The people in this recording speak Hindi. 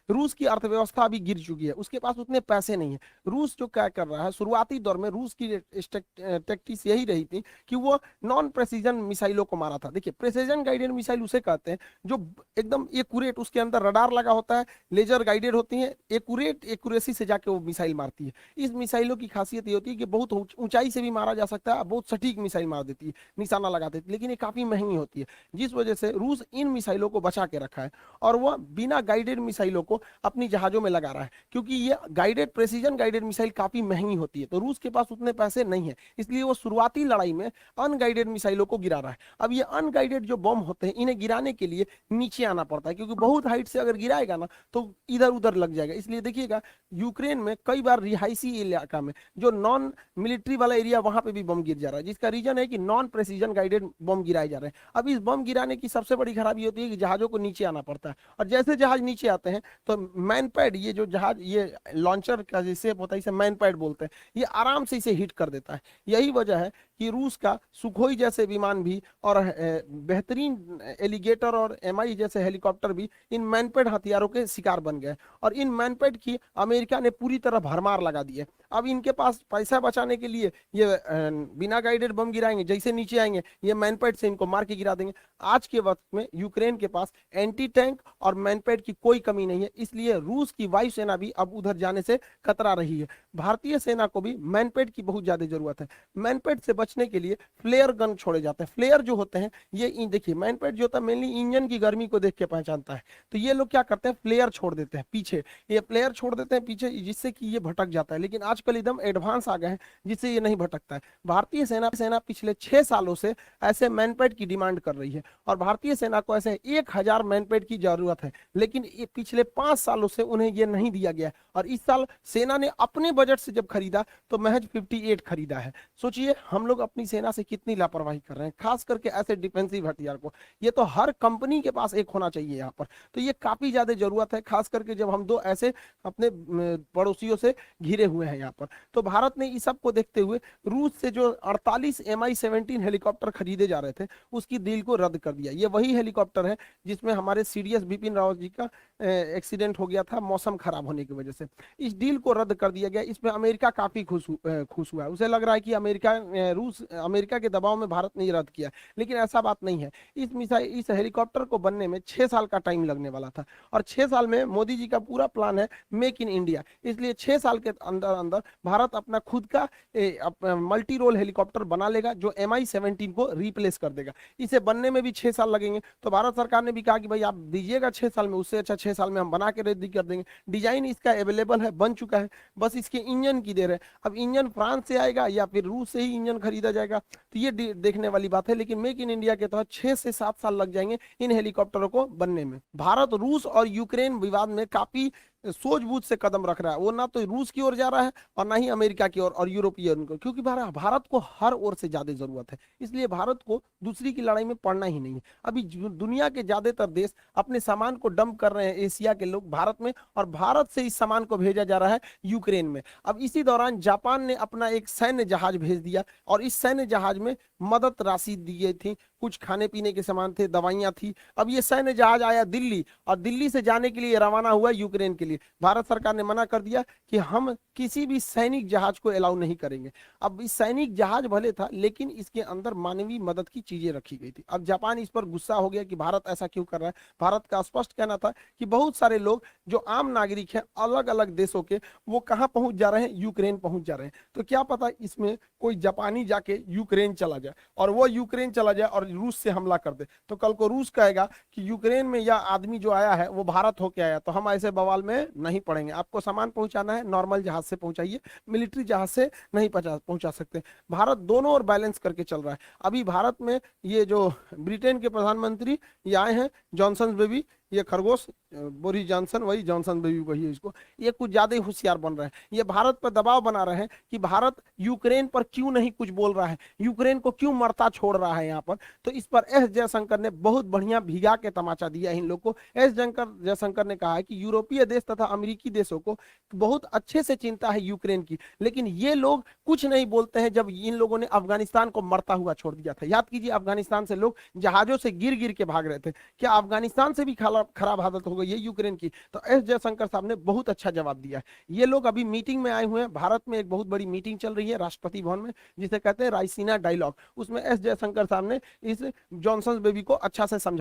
रूस की अर्थव्यवस्था अभी गिर चुकी है, उसके पास उतने पैसे नहीं है। रूस जो क्या कर रहा है, शुरुआती दौर में रूस की टैक्टिक्स यही रही थी कि वो नॉन प्रेसिजन मिसाइलों को मारा था। देखिए, प्रेसिजन गाइडेड मिसाइल उसे कहते हैं जो एकदम एक्यूरेट, उसके अंदर रडार लगा होता है, लेजर गाइडेड होती है, एक्यूरेट एक्यूरेसी से जाके वो मिसाइल मारती है। इस मिसाइलों की खासियत ये होती है कि बहुत ऊंचाई से भी मारा जा सकता है, बहुत सटीक मिसाइल मार देती है, निशाना लगा देती है, लेकिन ये काफी महंगी होती है, जिस वजह से रूस इन मिसाइलों को बचा के रखा है और वह बिना गाइडेड मिसाइलों को अपनी जहाजों में लगा रहा है, क्योंकि ये गाइडेड प्रेसिजन गाइडेड मिसाइल काफी महंगी होती है, तो रूस के पास उतने पैसे नहीं है, इसलिए वो शुरुआती लड़ाई में अनगाइडेड मिसाइलों को गिरा रहा है। अब ये अनगाइडेड जो बम होते हैं, इन्हें गिराने के लिए नीचे आना पड़ता है, क्योंकि बहुत हाइट से अगर गिराएगा ना तो इधर उधर लग जाएगा। इसलिए देखिएगा, यूक्रेन में कई बार रिहायशी इलाका में जो नॉन मिलिट्री वाला एरिया, वहां पे भी बम गिर जा रहा है, जिसका रीजन है कि नॉन प्रेसिजन गाइडेड बम गिराए जा रहे हैं। अब इस बम गिराने की सबसे बड़ी खराबी होती है कि जहाजों को नीचे आना पड़ता है, और जैसे जहाज नीचे आते हैं तो मैन पैड, ये जो जहाज, ये लॉन्चर का जैसे होता है, इसे मैन पैड बोलते हैं, ये आराम से इसे हिट कर देता है। यही वजह है कि रूस का सुखोई जैसे विमान भी और बेहतरीन एलिगेटर और एमआई जैसे हेलीकॉप्टर भी इन मैनपेड हथियारों के शिकार बन गए, और इन मैनपेड की अमेरिका ने पूरी तरह भरमार लगा दी है। अब इनके पास पैसा बचाने के लिए ये बिना गाइडेड बम गिराएंगे, जैसे नीचे आएंगे ये मैनपेड से इनको मार के गिरा देंगे। आज के वक्त में यूक्रेन के पास एंटी टैंक और मैनपेड की कोई कमी नहीं है, इसलिए रूस की वायुसेना भी अब उधर जाने से कतरा रही है। भारतीय सेना को भी मैनपेड की बहुत ज्यादा जरूरत है। मैनपेड से बचने के लिए फ्लेयर गन छोड़े जाते हैं। फ्लेयर जो होते हैं, ये देखिए, मैनपेड जो होता है मेनली इंजन की गर्मी को देख के पहचानता है, तो ये लोग क्या करते हैं, फ्लेयर छोड़ देते हैं पीछे, ये प्लेयर छोड़ देते हैं पीछे, जिससे कि ये भटक जाता है। लेकिन आजकल एकदम एडवांस आ गए हैं, जिससे ये नहीं भटकता है। भारतीय सेना पिछले 6 सालों से ऐसे मैनपेड की डिमांड कर रही है, और भारतीय सेना को ऐसे 1000 मैनपेड की जरूरत है, लेकिन ये पिछले 5 सालों से उन्हें ये नहीं दिया गया। और इस साल सेना ने अपने बजट से जब खरीदा तो महज 58 खरीदा है। सोचिए हम लोग अपनी सेना से कितनी लापरवाही कर रहे हैं, खास करके ऐसे डिफेंसिव हथियार को। ये तो हर कंपनी के पास एक होना चाहिए यहाँ पर, तो ये काफी ज्यादा जरूरत है, खास करके जब हम दो ऐसे अपने पड़ोसियों से घिरे हुए हैं यहाँ पर। तो भारत ने इस सब को देखते हुए रूस से जो 48 MI-17 हेलीकॉप्टर खरीदे जा रहे थे, उसकी डील को रद्द कर दिया। ये वही हेलीकॉप्टर है जिसमें हमारे सीडीएस बिपिन रावत जी का एक्सीडेंट हो गया था मौसम खराब होने की वजह से। इस डील को रद्द कर दिया गया। इसमें अमेरिका काफी खुश हुआ है, उसे लग रहा है कि अमेरिका के दबाव में भारत ने रद्द किया, लेकिन ऐसा बात नहीं है। इस हेलीकॉप्टर को बनने में 6 साल का टाइम लगने वाला था, और 6 साल में मोदी जी का पूरा प्लान है मेक इन इंडिया, इसलिए 6 साल के अंदर अंदर भारत अपना खुद का मल्टी रोल हेलीकॉप्टर बना लेगा, जो MI-17 को रिप्लेस कर देगा। इसे बनने में भी 6 साल लगेंगे, तो भारत सरकार ने भी कहा कि भाई आप दीजिएगा 6 साल में, उससे अच्छा 6 साल में हम बना के रेडी कर देंगे। डिजाइन इसका अवेलेबल है, बन चुका है, बस इसके इंजन की देर है। अब इंजन फ्रांस से आएगा या फिर रूस से ही इंजन खरीदा जाएगा, तो ये देखने वाली बात है। लेकिन मेक इन इंडिया के तहत 6 से 7 साल लग जाएंगे इन हेलीकॉप्टरों को बनने में। भारत रूस और यूक्रेन विवाद में काफी सूझबूझ से कदम रख रहा है। वो ना तो रूस की ओर जा रहा है और ना ही अमेरिका की ओर और यूरोपियन को, क्योंकि भारत को हर ओर से ज्यादा जरूरत है, इसलिए भारत को दूसरी की लड़ाई में पड़ना ही नहीं है। अभी दुनिया के ज्यादातर देश अपने सामान को डंप कर रहे हैं, एशिया के लोग भारत में, और भारत से इस सामान को भेजा जा रहा है यूक्रेन में। अब इसी दौरान जापान ने अपना एक सैन्य जहाज भेज दिया, और इस सैन्य जहाज में मदद राशि दी गई थी, कुछ खाने पीने के सामान थे, दवाइयां थी। अब ये सैन्य जहाज आया दिल्ली, और दिल्ली से जाने के लिए रवाना हुआ यूक्रेन के लिए। भारत सरकार ने मना कर दिया कि हम किसी भी सैनिक जहाज को अलाउ नहीं करेंगे। अब इस सैनिक जहाज भले था, लेकिन इसके अंदर मानवीय मदद की चीजें रखी गई थी। अब जापान इस पर गुस्सा हो गया कि भारत ऐसा क्यों कर रहा है। भारत का स्पष्ट कहना था कि बहुत सारे लोग जो आम नागरिक हैं अलग अलग देशों के, वो कहाँ पहुंच जा रहे हैं, यूक्रेन पहुंच जा रहे हैं। तो क्या पता इसमें कोई जापानी जाके यूक्रेन चला जाए, और वो यूक्रेन चला जाए और रूस से हमला कर दे, तो कल को रूस कहेगा कि यूक्रेन में यह आदमी जो आया है वो भारत होके आया, तो हम ऐसे बवाल में नहीं पड़ेंगे। आपको सामान पहुंचाना है, नॉर्मल जहाज से पहुंचाइए, मिलिट्री जहाज से नहीं पहुंचा सकते। भारत दोनों ओर बैलेंस करके चल रहा है। अभी भारत में ये जो ब्रिटेन के प्रधानमंत्री ये आए हैं, जॉनसन बेबी, ये खरगोश बोरिस जॉनसन, वही जॉनसन बेबी वही है इसको, ये कुछ ज्यादा ही होशियार बन रहे हैं। ये भारत पर दबाव बना रहे हैं कि भारत यूक्रेन पर क्यों नहीं कुछ बोल रहा है, यूक्रेन को क्यों मरता छोड़ रहा है यहाँ पर। तो इस पर एस जयशंकर ने बहुत बढ़िया भिगा के तमाचा दिया इन लोग को। एस जयशंकर ने कहा है कि यूरोपीय देश तथा अमेरिकी देशों को बहुत अच्छे से चिंता है यूक्रेन की, लेकिन ये लोग कुछ नहीं बोलते हैं जब इन लोगों ने अफगानिस्तान को मरता हुआ छोड़ दिया था। याद कीजिए, अफगानिस्तान से लोग जहाजों से गिर गिर के भाग रहे थे। क्या अफगानिस्तान से भी खाला साला खराब आदत हो गई है यूक्रेन की। तो एस जयशंकर साहब ने बहुत अच्छा जवाब दिया है। ये लोग अभी मीटिंग में आए हुए हैं, भारत में एक बहुत बड़ी मीटिंग चल रही है राष्ट्रपति भवन में, जिसे कहते हैं रायसीना डायलॉग। उसमें एस जयशंकर साहब ने इस जॉनसन बेबी को अच्छा से समझा